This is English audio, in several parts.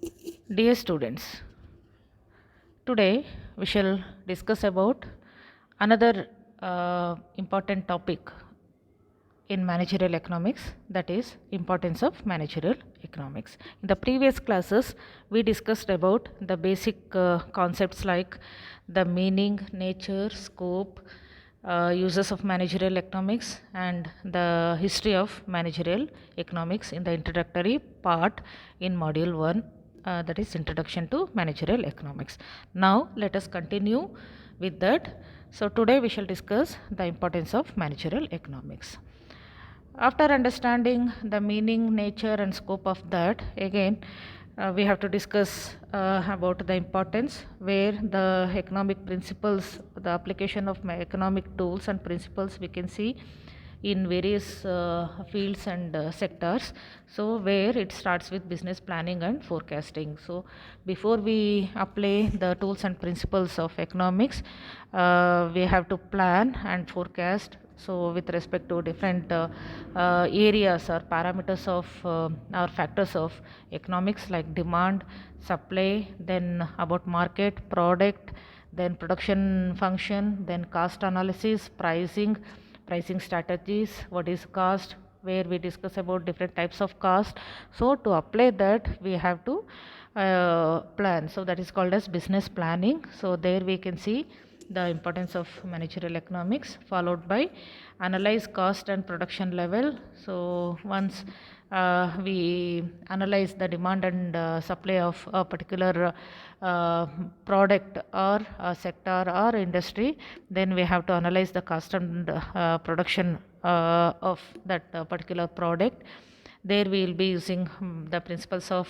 Dear students, today we shall discuss about another important topic in managerial economics, that is importance of managerial economics. In the previous classes we discussed about the basic concepts like the meaning, nature, scope, uses of managerial economics and the history of managerial economics in the introductory part in module 1, that is introduction to managerial economics. Now let us continue with that. So today we shall discuss the importance of managerial economics. After understanding the meaning, nature and scope of that, again we have to discuss about the importance, where the economic principles, the application of economic tools and principles we can see in various fields and sectors. So where it starts with business planning and forecasting. So before we apply the tools and principles of economics, we have to plan and forecast. So with respect to different areas or parameters of or factors of economics like demand, supply, then about market, product, then production function, then cost analysis, pricing strategies, what is cost, where we discuss about different types of cost. So to apply that we have to plan. So that is called as business planning. So there we can see the importance of managerial economics, followed by analyze cost and production level. So once we analyze the demand and supply of a particular product or sector or industry, then we have to analyze the cost and production of that particular product. There we will be using the principles of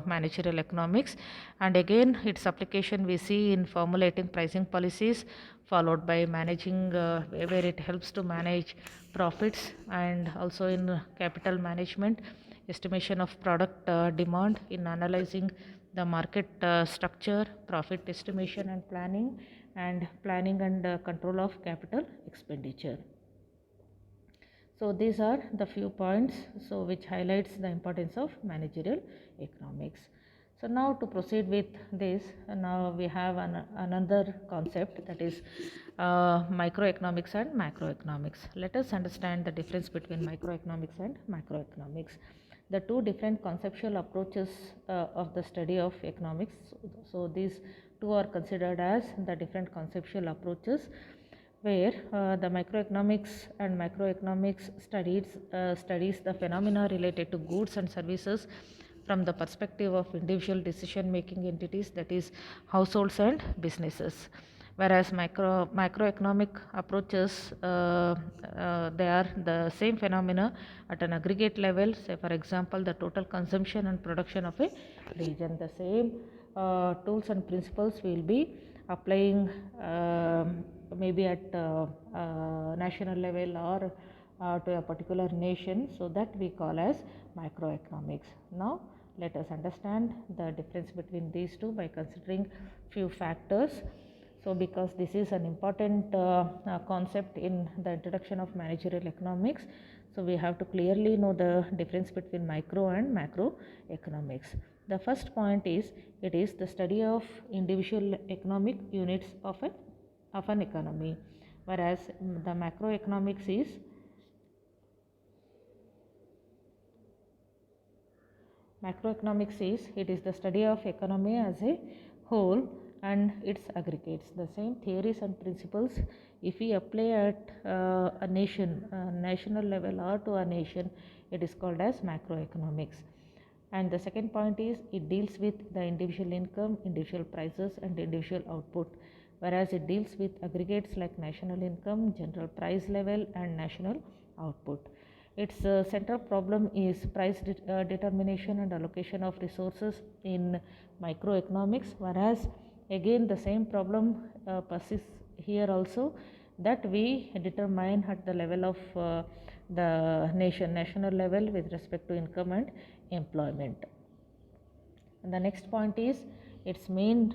managerial economics, and again its application we see in formulating pricing policies, followed by managing where it helps to manage profits, and also in capital management, estimation of product demand, in analyzing the market structure, profit estimation and planning and control of capital expenditure. So these are the few points so which highlights the importance of managerial economics. So now to proceed with this, now we have another concept, that is microeconomics and macroeconomics. Let us understand the difference between microeconomics and macroeconomics. The two different conceptual approaches of the study of economics. So these two are considered as the different conceptual approaches, where the microeconomics and macroeconomics studies the phenomena related to goods and services from the perspective of individual decision making entities, that is households and businesses, whereas macroeconomic approaches they are the same phenomena at an aggregate level. Say for example the total consumption and production of a region. The same tools and principles will be applying maybe at national level or to a particular nation, so that we call as microeconomics. Now let us understand the difference between these two by considering few factors. So because this is an important concept in the introduction of managerial economics, so we have to clearly know the difference between micro and macro economics. The first point is, it is the study of individual economic units of an economy, whereas the macroeconomics is it is the study of economy as a whole and its aggregates. The same theories and principles, if we apply at a national level or to a nation, it is called as macroeconomics. And the second point is, it deals with the individual income, individual prices and individual output, whereas it deals with aggregates like national income, general price level and national output. Its central problem is price determination and allocation of resources in microeconomics, whereas again the same problem persists here also, that we determine at the level of the national level with respect to income and employment. And the next point is, its main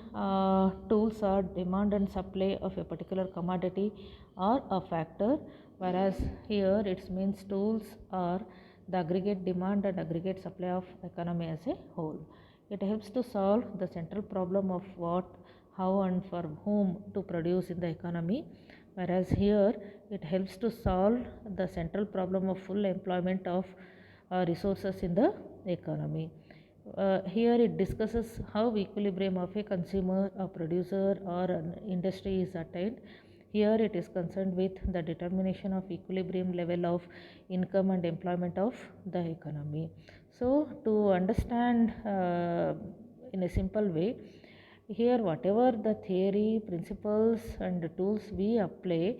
tools are demand and supply of a particular commodity or a factor, whereas here its main tools are the aggregate demand and aggregate supply of economy as a whole. It helps to solve the central problem of what, how, and for whom to produce in the economy, whereas here it helps to solve the central problem of full employment of resources in the economy. Here it discusses how equilibrium of a consumer, a producer, or an industry is attained. Here it is concerned with the determination of equilibrium level of income and employment of the economy. So, to understand in a simple way, here whatever the theory, principles, and tools we apply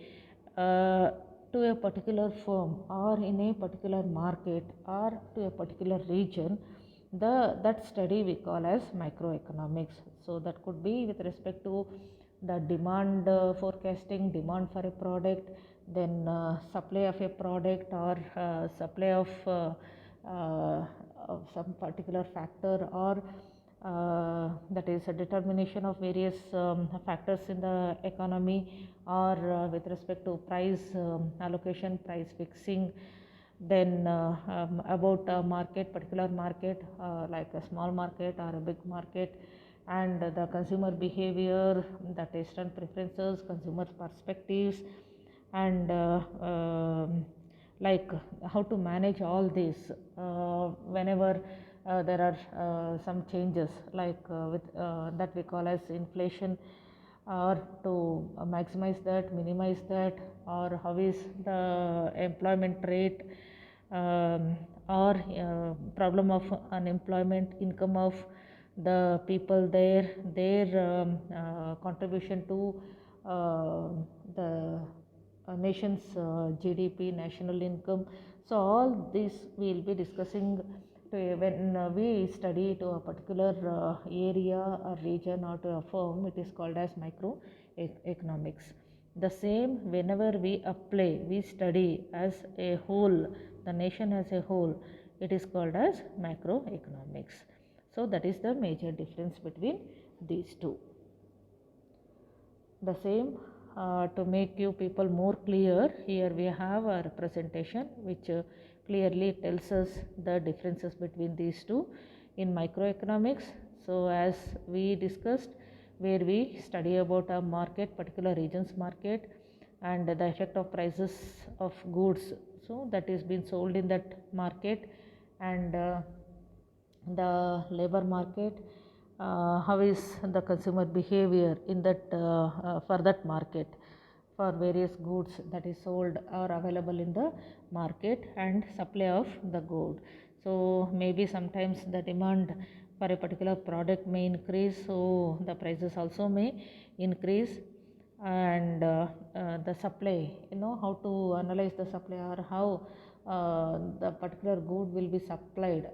uh, to a particular firm or in a particular market or to a particular region, that study we call as microeconomics. So that could be with respect to the demand forecasting, demand for a product, then supply of a product, or supply of some particular factor, or that is a determination of various factors in the economy, or with respect to price allocation, price fixing, then about a market, particular market, like a small market or a big market, and the consumer behavior, the taste and preferences, consumer perspectives, and like how to manage all this whenever there are some changes, like with that we call as inflation, or to maximize that, minimize that, or how is the employment rate, or problem of unemployment, income of the people there, their contribution to the nation's GDP, national income. So all this we will be discussing when we study to a particular area or region or to a firm. It is called as microeconomics. The same whenever we apply, we study as a whole, the nation as a whole, it is called as macroeconomics. So that is the major difference between these two. The same to make you people more clear, here we have a representation which clearly tells us the differences between these two in microeconomics. So as we discussed, where we study about a market, particular region's market, and the effect of prices of goods, so that is being sold in that market, and the labor market, how is the consumer behavior in that for that market, for various goods that is sold or available in the market, and supply of the good. So maybe sometimes the demand for a particular product may increase, so the prices also may increase, and the supply, how to analyze the supply, or how the particular good will be supplied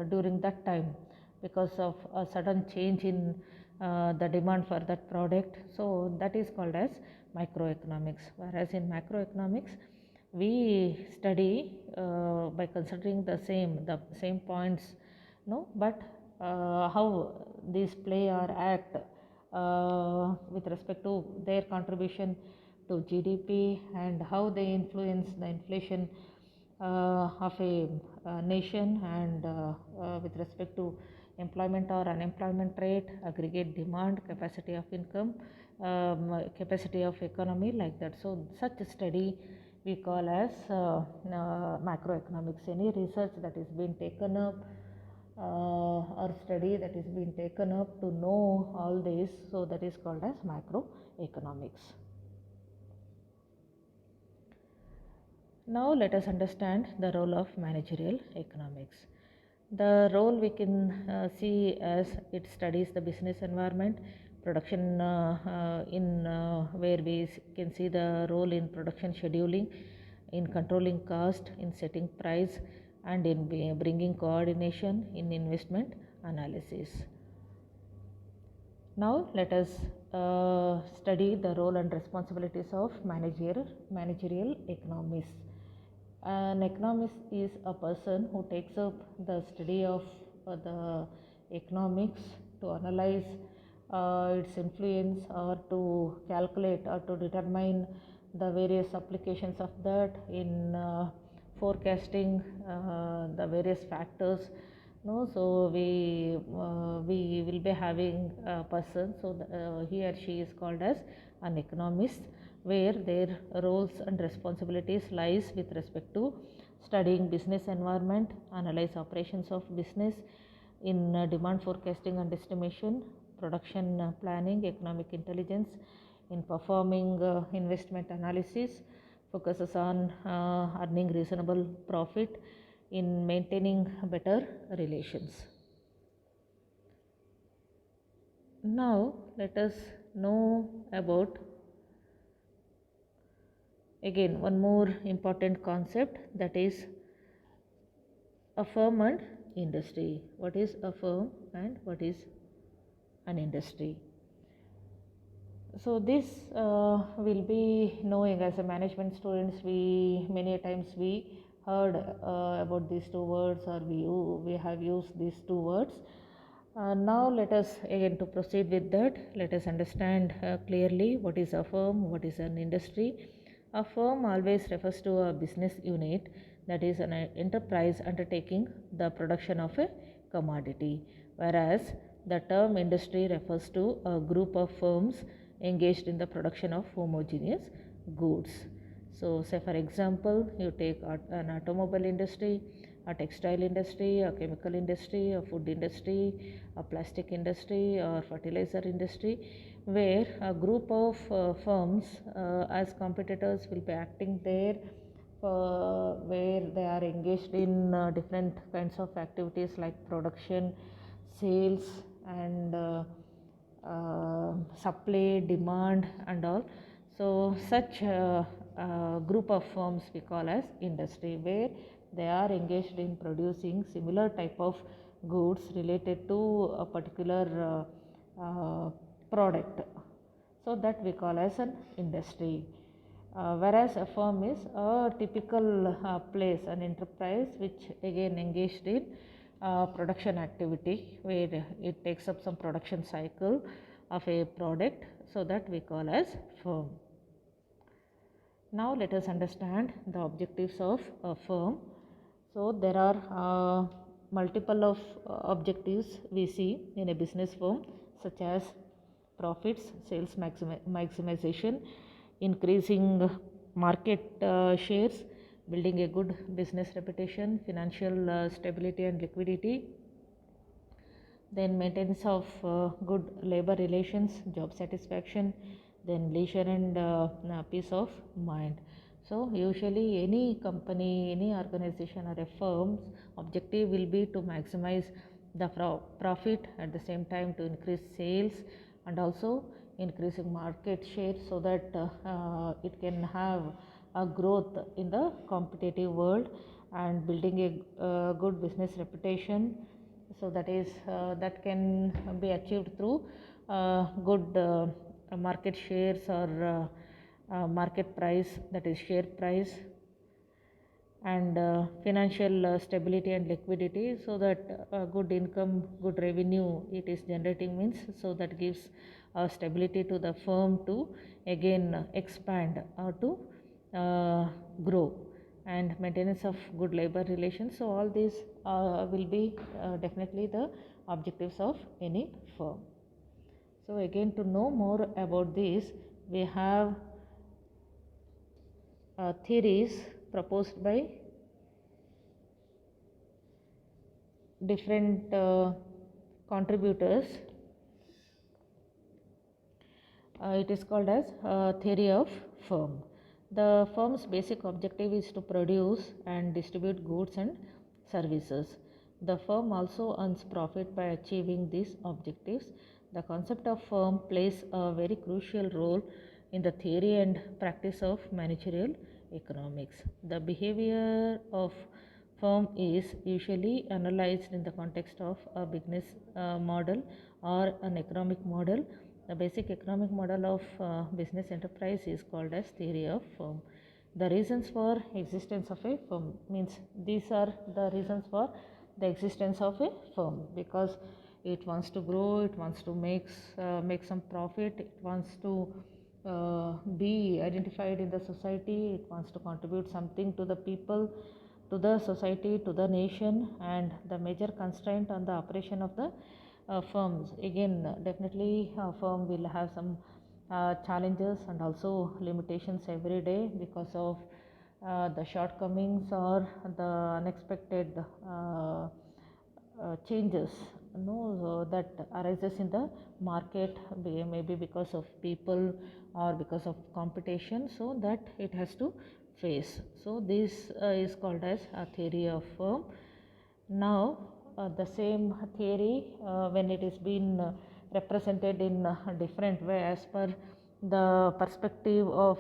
during that time because of a sudden change in the demand for that product. So that is called as microeconomics. Whereas in macroeconomics, we study by considering the same points, but how these play or act with respect to their contribution to GDP, and how they influence the inflation of a nation, and with respect to employment or unemployment rate, aggregate demand, capacity of income, capacity of economy, like that. So such a study we call as macroeconomics. Any research that is being taken up or study that is being taken up to know all this, so that is called as macroeconomics. Now let us understand the role of managerial economics. The role we can see as it studies the business environment, production in where we can see the role in production scheduling, in controlling cost, in setting price, and in bringing coordination in investment analysis. Now let us study the role and responsibilities of managerial economists. An economist is a person who takes up the study of the economics to analyze its influence, or to calculate or to determine the various applications of that in forecasting the various factors No, so we will be having a person. So he or she is called as an economist, where their roles and responsibilities lies with respect to studying business environment, analyze operations of business in demand forecasting and estimation, production planning, economic intelligence, in performing investment analysis, focuses on earning reasonable profit, in maintaining better relations. Now, let us know about again one more important concept, that is a firm and industry. What is a firm and what is an industry? So this will be knowing as a management students. We many times we heard about these two words, or we have used these two words. Now let us again to proceed with that. Let us understand clearly what is a firm, what is an industry. A firm always refers to a business unit, that is an enterprise undertaking the production of a commodity, whereas the term industry refers to a group of firms engaged in the production of homogeneous goods. So, say for example, you take an automobile industry, a textile industry, a chemical industry, a food industry, a plastic industry, or fertilizer industry, where a group of firms as competitors will be acting there, where they are engaged in different kinds of activities like production, sales, and supply, demand, and all. So, such group of firms we call as industry, where they are engaged in producing similar type of goods related to a particular product. So, that we call as an industry. Whereas a firm is a typical place, an enterprise which again engaged in production activity, where it takes up some production cycle of a product, so that we call as firm. Now let us understand the objectives of a firm. So there are multiple of objectives we see in a business firm, such as profits, sales maximization, increasing market shares, building a good business reputation, financial stability and liquidity, then maintenance of good labor relations, job satisfaction, then leisure and peace of mind. So usually any company, any organization or a firm's objective will be to maximize the profit, at the same time to increase sales and also increasing market share, so that it can have a growth in the competitive world, and building a good business reputation. So that is that can be achieved through good market shares, or market price, that is share price, and financial stability and liquidity, so that good income, good revenue it is generating means, so that gives stability to the firm to again expand or to grow, and maintenance of good labor relations. So all these will be definitely the objectives of any firm. So again, to know more about this, we have theories proposed by different contributors. It is called as theory of firm. The firm's basic objective is to produce and distribute goods and services. The firm also earns profit by achieving these objectives. The concept of firm plays a very crucial role in the theory and practice of managerial economics. The behavior of firm is usually analyzed in the context of a business model or an economic model. The basic economic model of business enterprise is called as theory of firm. The reasons for existence of a firm means, these are the reasons for the existence of a firm, because it wants to grow, it wants to make some profit, it wants to be identified in the society, it wants to contribute something to the people, to the society, to the nation, and the major constraint on the operation of the firms. Again, definitely a firm will have some challenges and also limitations every day because of the shortcomings or the unexpected changes that arises in the market, maybe because of people or because of competition, so that it has to face. So this is called as a theory of firm. Now the same theory, when it is been represented in a different way as per the perspective of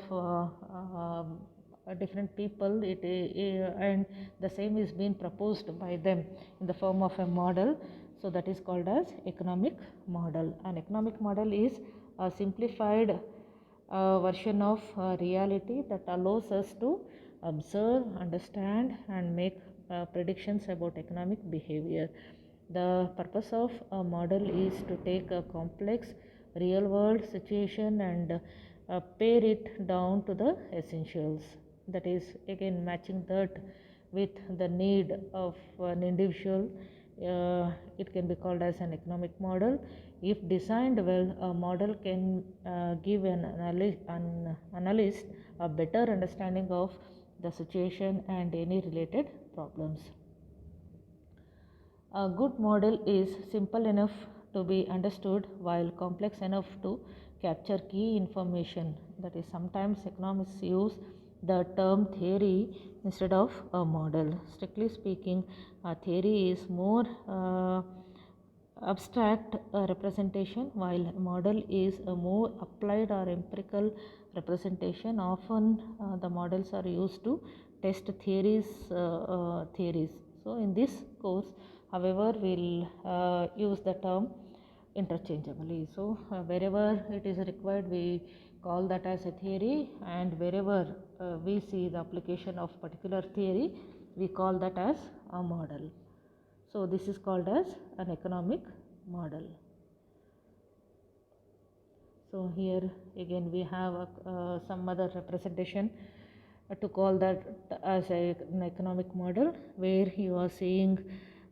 different people, and the same is being proposed by them in the form of a model. So that is called as economic model. An economic model is a simplified version of reality that allows us to observe, understand, and make predictions about economic behavior. The purpose of a model is to take a complex real world situation and pare it down to the essentials. That is, again, matching that with the need of an individual. It can be called as an economic model. If designed well, a model can give an analyst a better understanding of the situation and any related problems. A good model is simple enough to be understood while complex enough to capture key information. That is, sometimes economists use the term theory instead of a model. Strictly speaking, a theory is more abstract representation, while a model is a more applied or empirical representation. Often the models are used to test theories. So in this course, however, we'll use the term interchangeably. So wherever it is required, we call that as a theory, and wherever we see the application of particular theory, we call that as a model. So this is called as an economic model. So here again we have some other representation to call that as an economic model, where you are seeing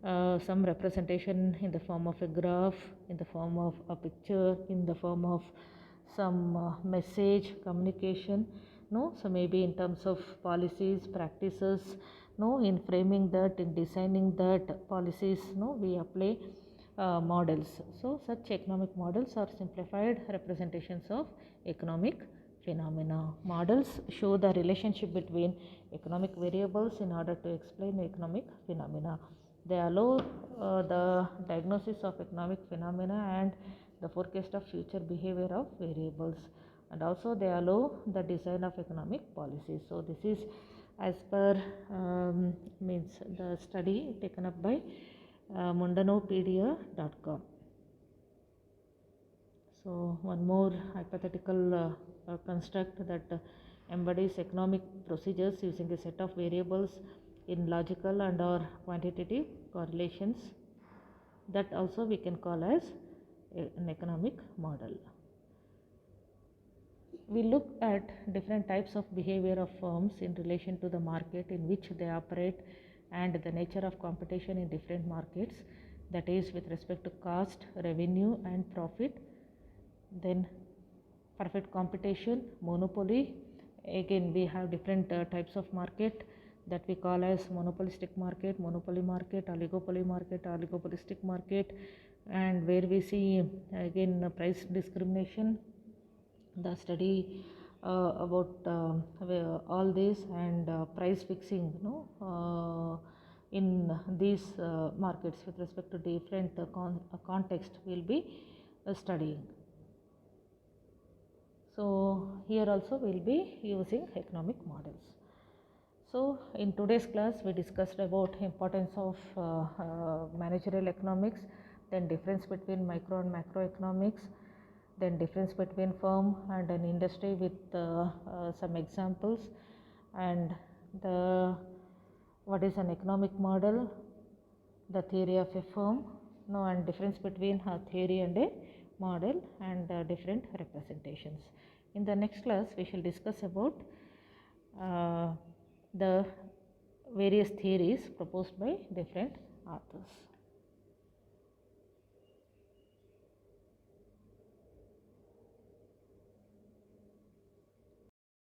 some representation in the form of a graph, in the form of a picture, in the form of some message communication. So maybe in terms of policies, practices, in framing that, in designing that policies, we apply models. So such economic models are simplified representations of economic phenomena. Models show the relationship between economic variables in order to explain economic phenomena. They allow the diagnosis of economic phenomena and the forecast of future behavior of variables, and also they allow the design of economic policies. So this is as per means the study taken up by Mundanopedia.com. So one more hypothetical construct that embodies economic procedures using a set of variables in logical and or quantitative correlations, that also we can call as an economic model. We look at different types of behavior of firms in relation to the market in which they operate and the nature of competition in different markets, that is with respect to cost, revenue and profit. Then perfect competition, monopoly. Again we have different types of market that we call as monopolistic market, monopoly market, oligopoly market, oligopolistic market, and where we see again price discrimination. The study about all this and price fixing in these markets with respect to different context will be studying. So here also we will be using economic models. So in today's class we discussed about importance of managerial economics, then difference between micro and macroeconomics, then difference between firm and an industry with some examples, and what is an economic model, the theory of a firm, and difference between a theory and a model, and different representations. In the next class we shall discuss about the various theories proposed by different authors.